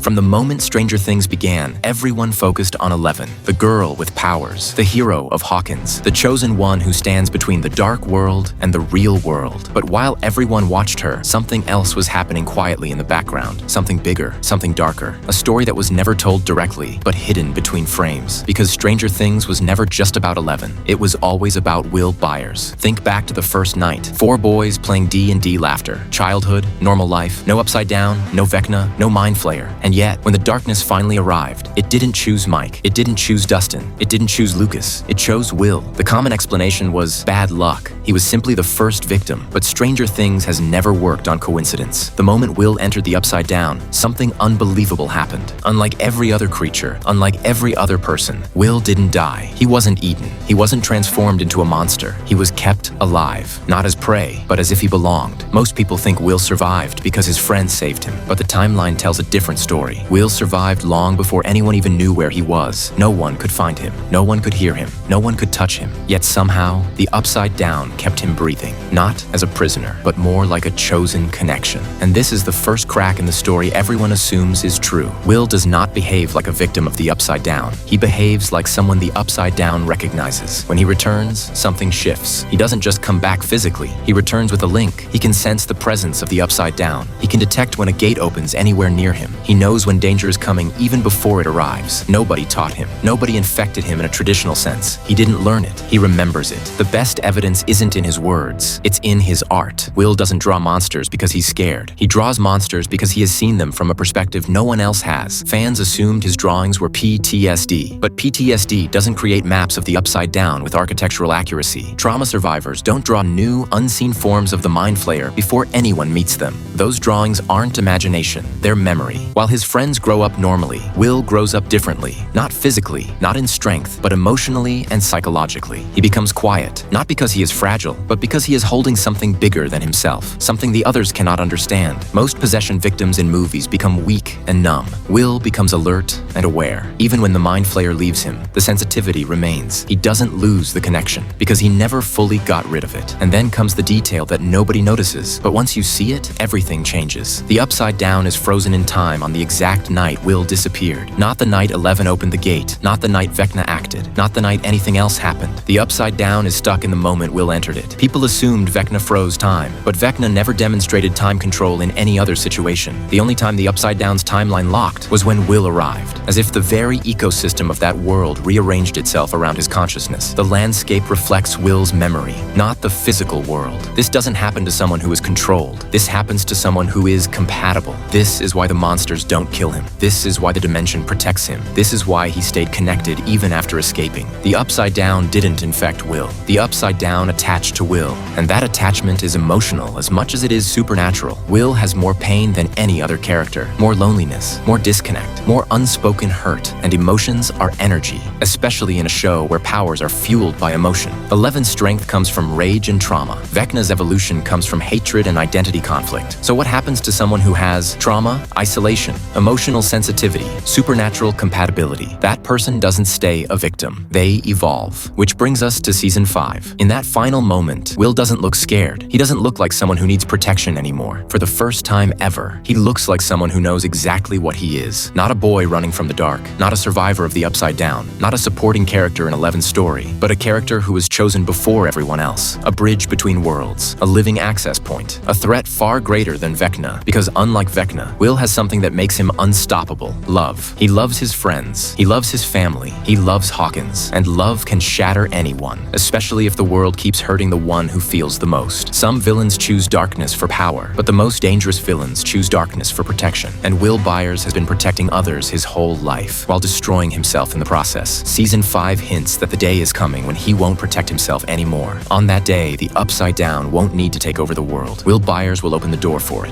From the moment Stranger Things began, everyone focused on 11, the girl with powers, the hero of Hawkins, the chosen one who stands between the dark world and the real world. But while everyone watched her, something else was happening quietly in the background, something bigger, something darker, a story that was never told directly, but hidden between frames. Because Stranger Things was never just about 11, it was always about Will Byers. Think back to the first night, 4 boys playing D&D laughter, childhood, normal life, no upside down, no Vecna, no mind flayer. And yet, when the darkness finally arrived, it didn't choose Mike, it didn't choose Dustin, it didn't choose Lucas, it chose Will. The common explanation was bad luck. He was simply the first victim, but Stranger Things has never worked on coincidence. The moment Will entered the Upside Down, something unbelievable happened. Unlike every other creature, unlike every other person, Will didn't die. He wasn't eaten. He wasn't transformed into a monster. He was kept alive, not as prey, but as if he belonged. Most people think Will survived because his friends saved him, but the timeline tells a different story. Will survived long before anyone even knew where he was. No one could find him. No one could hear him. No one could touch him. Yet somehow, the Upside Down kept him breathing. Not as a prisoner, but more like a chosen connection. And this is the first crack in the story everyone assumes is true. Will does not behave like a victim of the Upside Down. He behaves like someone the Upside Down recognizes. When he returns, something shifts. He doesn't just come back physically. He returns with a link. He can sense the presence of the Upside Down. He can detect when a gate opens anywhere near him. He knows when danger is coming even before it arrives. Nobody taught him. Nobody infected him in a traditional sense. He didn't learn it. He remembers it. The best evidence isn't in his words. It's in his art. Will doesn't draw monsters because he's scared. He draws monsters because he has seen them from a perspective no one else has. Fans assumed his drawings were PTSD, but PTSD doesn't create maps of the Upside Down with architectural accuracy. Trauma survivors don't draw new, unseen forms of the Mind Flayer before anyone meets them. Those drawings aren't imagination. They're memory. While his friends grow up normally, Will grows up differently. Not physically, not in strength, but emotionally and psychologically. He becomes quiet, not because he is fragile, but because he is holding something bigger than himself, something the others cannot understand. Most possession victims in movies become weak and numb. Will becomes alert and aware. Even when the Mind Flayer leaves him, the sensitivity remains. He doesn't lose the connection because he never fully got rid of it. And then comes the detail that nobody notices, but once you see it, everything changes. The Upside Down is frozen in time on the exact night Will disappeared. Not the night 11 opened the gate, not the night Vecna acted, not the night anything else happened. The Upside Down is stuck in the moment Will entered it. People assumed Vecna froze time, but Vecna never demonstrated time control in any other situation. The only time the Upside Down's timeline locked was when Will arrived, as if the very ecosystem of that world rearranged itself around his consciousness. The landscape reflects Will's memory, not the physical world. This doesn't happen to someone who is controlled. This happens to someone who is compatible. This is why the monsters don't kill him. This is why the dimension protects him. This is why he stayed connected even after escaping. The Upside Down didn't infect Will. The Upside Down attached to Will, and that attachment is emotional as much as it is supernatural. Will has more pain than any other character, more loneliness, more disconnect, more unspoken hurt, and emotions are energy, especially in a show where powers are fueled by emotion. Eleven's strength comes from rage and trauma. Vecna's evolution comes from hatred and identity conflict. So what happens to someone who has trauma, isolation, emotional sensitivity, supernatural compatibility? That person doesn't stay a victim. They evolve. Which brings us to season 5. In that final moment, Will doesn't look scared. He doesn't look like someone who needs protection anymore. For the first time ever, he looks like someone who knows exactly what he is. Not a boy running from the dark, not a survivor of the Upside Down, not a supporting character in Eleven's story, but a character who was chosen before everyone else. A bridge between worlds, a living access point, a threat far greater than Vecna, because unlike Vecna, Will has something that makes him unstoppable: love. He loves his friends, he loves his family, he loves Hawkins, and love can shatter anyone, especially if the world keeps hurting the one who feels the most. Some villains choose darkness for power, but the most dangerous villains choose darkness for protection, and Will Byers has been protecting others his whole life, while destroying himself in the process. Season 5 hints that the day is coming when he won't protect himself anymore. On that day, the Upside Down won't need to take over the world. Will Byers will open the door for it.